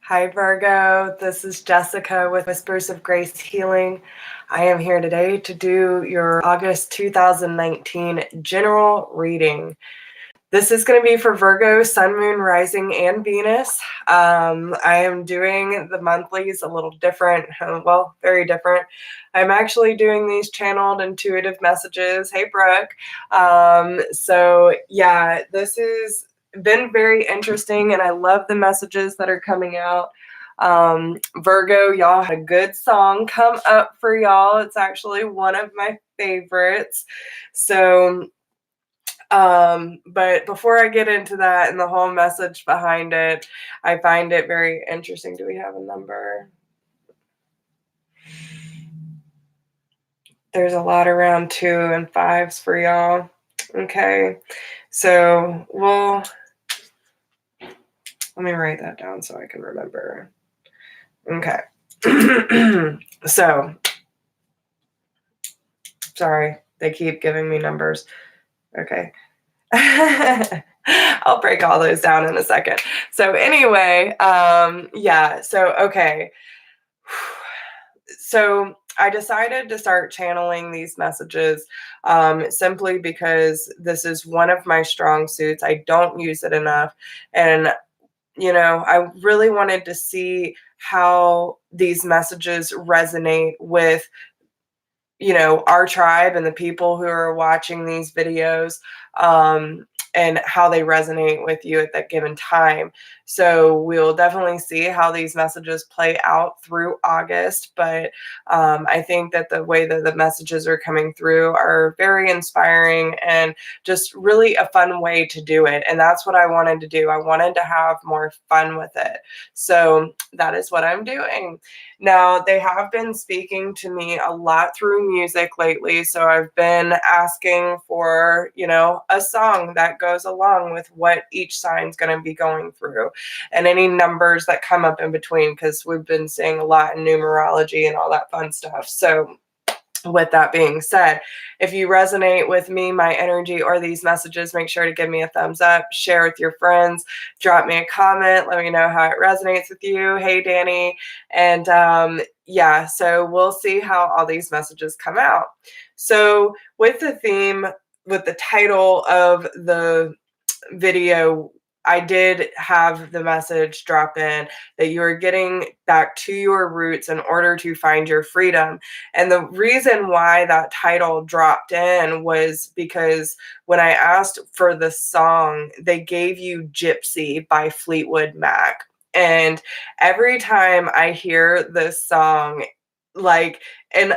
Hi, Virgo. This is Jessica with Whispers of Grace Healing. I am here today to do your August 2019 general reading. This is going to be for Virgo, Sun, Moon, Rising, and Venus. I am doing the monthlies a little different, well, very different. I'm actually doing these channeled intuitive messages. Hey, Brooke. So yeah, this has been very interesting, and I love the messages that are coming out. Virgo, y'all had a good song come up for y'all. It's actually one of my favorites. So but before I get into that and the whole message behind it, I find it very interesting. Do we have a number? There's a lot around 2 and 5s for y'all. Okay. So let me write that down so I can remember. Okay. So, sorry, they keep giving me numbers. Okay. I'll break all those down in a second. So anyway, okay. So I decided to start channeling these messages simply because this is one of my strong suits. I don't use it enough. And, I really wanted to see how these messages resonate with our tribe and the people who are watching these videos, and how they resonate with you at that given time. So we'll definitely see how these messages play out through August. But I think that the way that the messages are coming through are very inspiring and just really a fun way to do it. And that's what I wanted to do. I wanted to have more fun with it. So that is what I'm doing. Now, they have been speaking to me a lot through music lately, so I've been asking for, a song that goes along with what each sign's going to be going through, and any numbers that come up in between, because we've been seeing a lot in numerology and all that fun stuff. So with that being said, if you resonate with me, my energy, or these messages, make sure to give me a thumbs up, share with your friends, drop me a comment, let me know how it resonates with you. Hey, Danny. And so we'll see how all these messages come out. So with the theme, with the title of the video, I did have the message drop in that you are getting back to your roots in order to find your freedom. And the reason why that title dropped in was because when I asked for the song, they gave you Gypsy by Fleetwood Mac. And every time I hear this song, and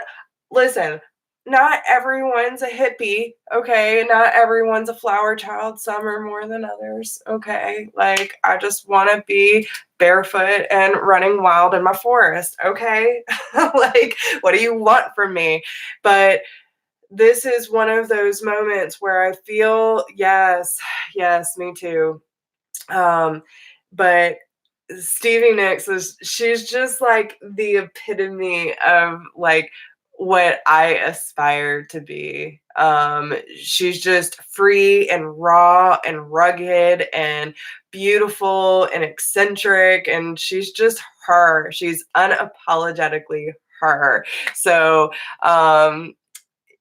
listen, not everyone's a hippie, okay? Not everyone's a flower child. Some are more than others, okay? I just want to be barefoot and running wild in my forest, okay? What do you want from me? But this is one of those moments where I feel, yes, me too. But Stevie Nicks she's just like the epitome of what I aspire to be. She's just free and raw and rugged and beautiful and eccentric, and she's just her. She's unapologetically her. So,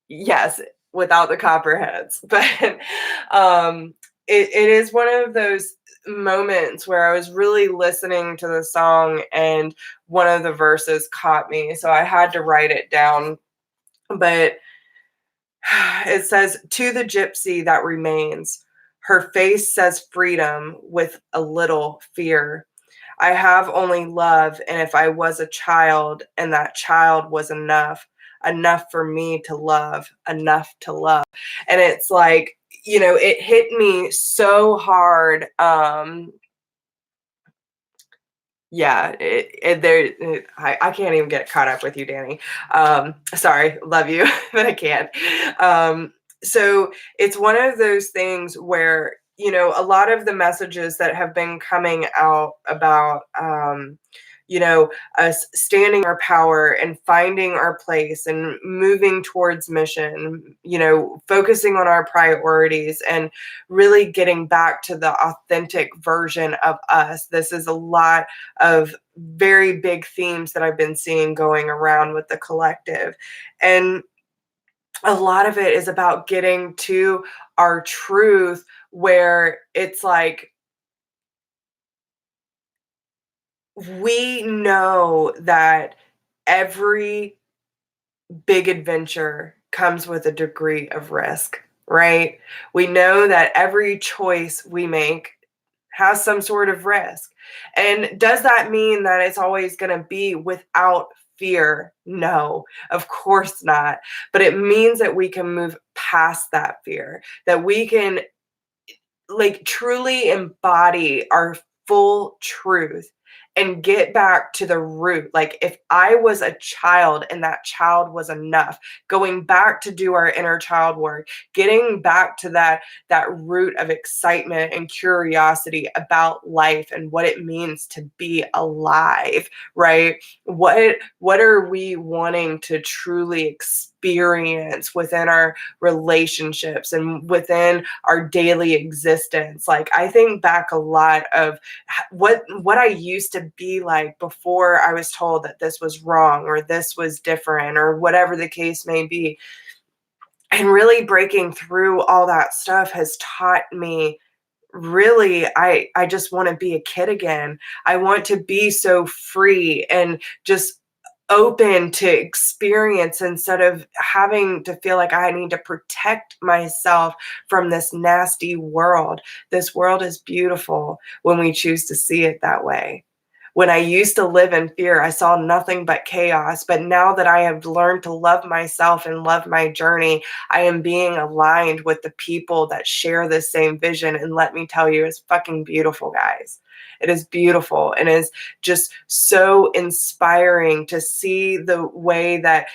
yes, without the copperheads. But it is one of those moments where I was really listening to the song and one of the verses caught me, so I had to write it down. But it says, "To the gypsy that remains, her face says freedom with a little fear. I have only love, and if I was a child and that child was enough for me to love, enough to love." And it's like, it hit me so hard. I can't even get caught up with you, Danny. Sorry, love you, but I can't. So it's one of those things where, a lot of the messages that have been coming out about us standing our power and finding our place and moving towards mission, focusing on our priorities and really getting back to the authentic version of us. This is a lot of very big themes that I've been seeing going around with the collective. And a lot of it is about getting to our truth, where it's like, we know that every big adventure comes with a degree of risk, right? We know that every choice we make has some sort of risk. And does that mean that it's always going to be without fear? No, of course not. But it means that we can move past that fear, that we can like truly embody our full truth and get back to the root. Like, if I was a child and that child was enough, going back to do our inner child work, getting back to that root of excitement and curiosity about life and what it means to be alive, right? What are we wanting to truly experience within our relationships and within our daily existence? Like, I think back a lot of what I used to be like before I was told that this was wrong or this was different or whatever the case may be. And really breaking through all that stuff has taught me, really, I just want to be a kid again. I want to be so free and just open to experience, instead of having to feel like I need to protect myself from this nasty world. This world is beautiful when we choose to see it that way. When I used to live in fear, I saw nothing but chaos. But now that I have learned to love myself and love my journey, I am being aligned with the people that share this same vision. And let me tell you, it's fucking beautiful, guys. It is beautiful, and it's just so inspiring to see the way that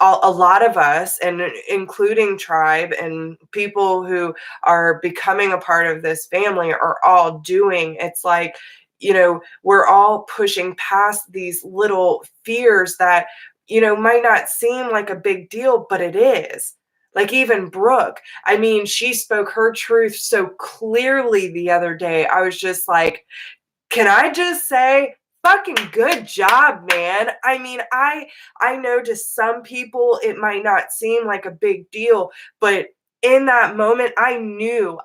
a lot of us, and including tribe and people who are becoming a part of this family, are all doing. It's like, we're all pushing past these little fears that, might not seem like a big deal, but it is. Like, even Brooke, I mean, she spoke her truth so clearly the other day. I was just like, can I just say, fucking good job, man. I mean, I know to some people it might not seem like a big deal, but in that moment, I knew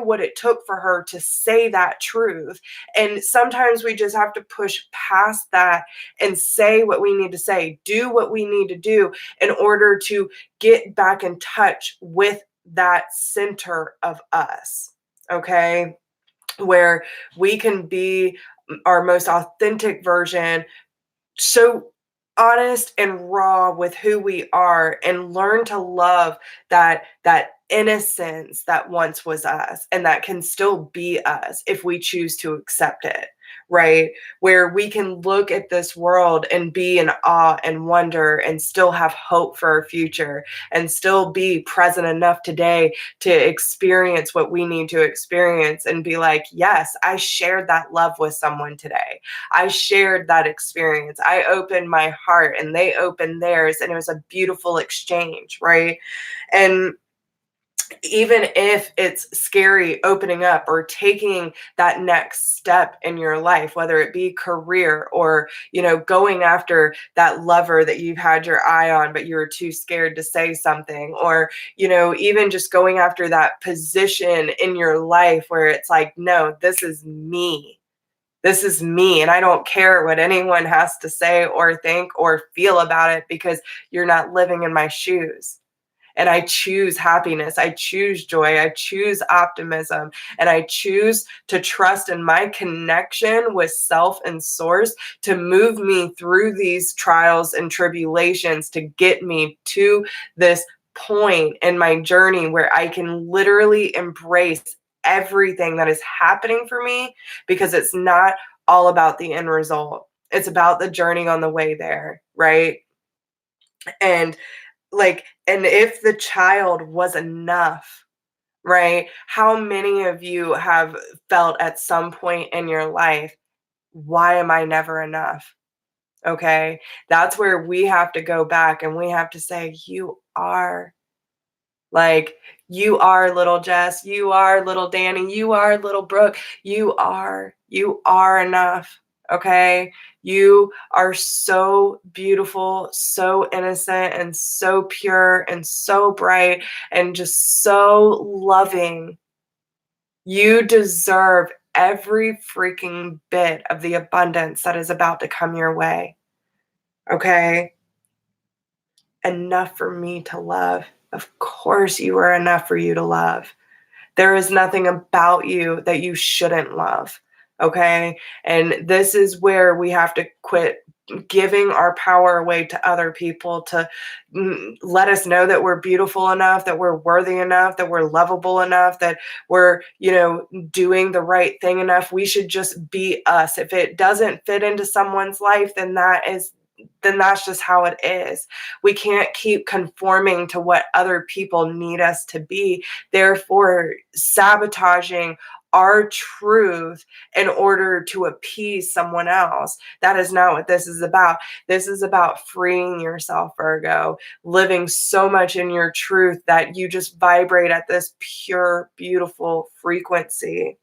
what it took for her to say that truth. And sometimes we just have to push past that and say what we need to say, do what we need to do in order to get back in touch with that center of us. Okay? Where we can be our most authentic version, so honest and raw with who we are, and learn to love that innocence that once was us and that can still be us if we choose to accept it, right? Where we can look at this world and be in awe and wonder and still have hope for our future and still be present enough today to experience what we need to experience and be like, yes, I shared that love with someone today. I shared that experience. I opened my heart and they opened theirs, and it was a beautiful exchange, right? And even if it's scary opening up or taking that next step in your life, whether it be career or, going after that lover that you've had your eye on, but you were too scared to say something, or, even just going after that position in your life where it's like, no, this is me. This is me, and I don't care what anyone has to say or think or feel about it, because you're not living in my shoes. And I choose happiness. I choose joy. I choose optimism. And I choose to trust in my connection with self and source to move me through these trials and tribulations to get me to this point in my journey where I can literally embrace everything that is happening for me, because it's not all about the end result. It's about the journey on the way there, right? And and if the child was enough, right? How many of you have felt at some point in your life, why am I never enough? Okay. That's where we have to go back and we have to say, you are. Like, you are little Jess, you are little Danny, you are little Brooke, you are enough, okay? You are so beautiful, so innocent, and so pure, and so bright, and just so loving. You deserve every freaking bit of the abundance that is about to come your way, okay? Enough for me to love. Of course, you are enough for you to love. There is nothing about you that you shouldn't love. Okay. And this is where we have to quit giving our power away to other people to let us know that we're beautiful enough, that we're worthy enough, that we're lovable enough, that we're, doing the right thing enough. We should just be us. If it doesn't fit into someone's life, then that's just how it is. We can't keep conforming to what other people need us to be, therefore sabotaging our truth in order to appease someone else. That is not what this is about. This is about freeing yourself, Virgo, living so much in your truth that you just vibrate at this pure, beautiful frequency.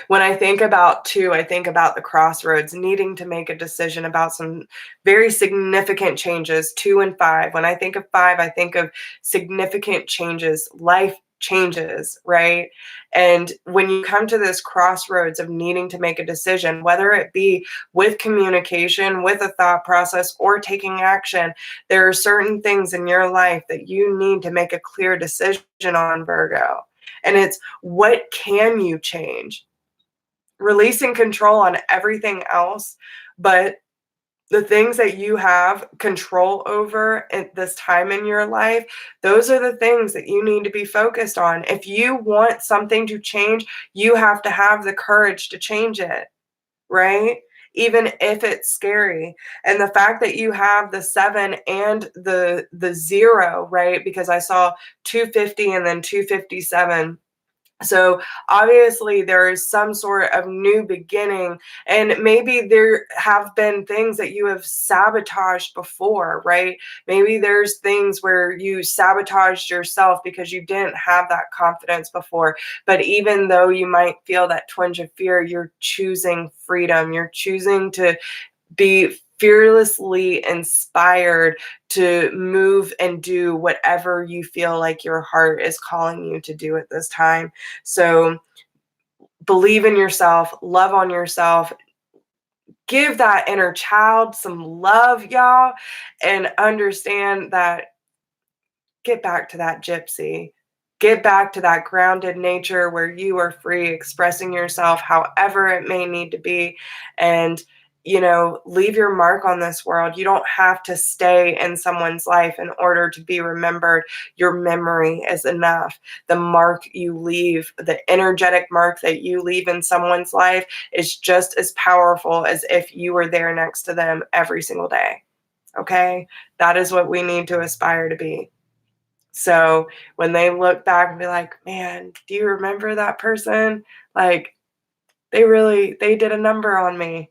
When I think about two, I think about the crossroads, needing to make a decision about some very significant changes, 2 and 5. When I think of 5, I think of significant changes, life changes, right? And when you come to this crossroads of needing to make a decision, whether it be with communication, with a thought process, or taking action, there are certain things in your life that you need to make a clear decision on, Virgo. And it's, what can you change? Releasing control on everything else, but the things that you have control over at this time in your life, those are the things that you need to be focused on. If you want something to change, you have to have the courage to change it, right? Even if it's scary. And the fact that you have the 7 and the 0, right? Because I saw 250 and then 257. So obviously there is some sort of new beginning, and maybe there have been things that you have sabotaged before, right? Maybe there's things where you sabotaged yourself because you didn't have that confidence before. But even though you might feel that twinge of fear, you're choosing freedom. You're choosing to be fearlessly inspired to move and do whatever you feel like your heart is calling you to do at this time. So believe in yourself, love on yourself, give that inner child some love, y'all, and understand that, get back to that gypsy. Get back to that grounded nature where you are free, expressing yourself however it may need to be. And, leave your mark on this world. You don't have to stay in someone's life in order to be remembered. Your memory is enough. The mark you leave, the energetic mark that you leave in someone's life, is just as powerful as if you were there next to them every single day. Okay? That is what we need to aspire to be. So when they look back and be like, man, do you remember that person? Like, they did a number on me.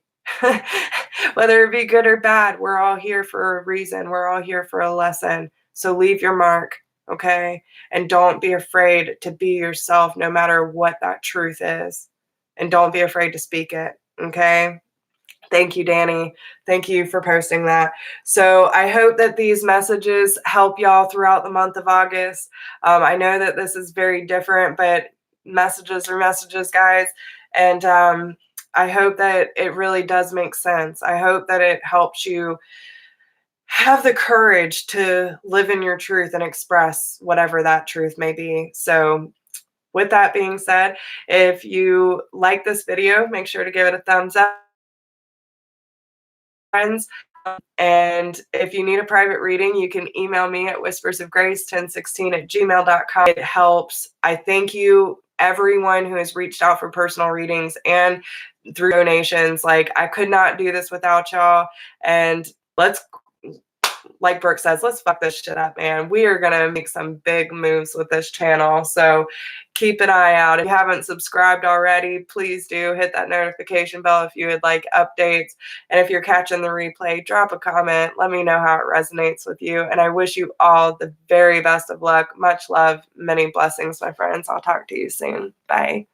Whether it be good or bad, we're all here for a reason. We're all here for a lesson. So leave your mark, okay? And don't be afraid to be yourself no matter what that truth is. And don't be afraid to speak it, okay? Thank you, Danny. Thank you for posting that. So I hope that these messages help y'all throughout the month of August. I know that this is very different, but messages are messages, guys. And I hope that it really does make sense. I hope that it helps you have the courage to live in your truth and express whatever that truth may be. So with that being said, if you like this video, make sure to give it a thumbs up, friends. And if you need a private reading, you can email me at whispersofgrace1016@gmail.com. It helps. I thank you, everyone who has reached out for personal readings and through donations. Like, I could not do this without y'all. And let's like Brooke says, let's fuck this shit up, man. We are going to make some big moves with this channel. So keep an eye out. If you haven't subscribed already, please do hit that notification bell if you would like updates. And if you're catching the replay, drop a comment. Let me know how it resonates with you. And I wish you all the very best of luck. Much love, many blessings, my friends. I'll talk to you soon. Bye.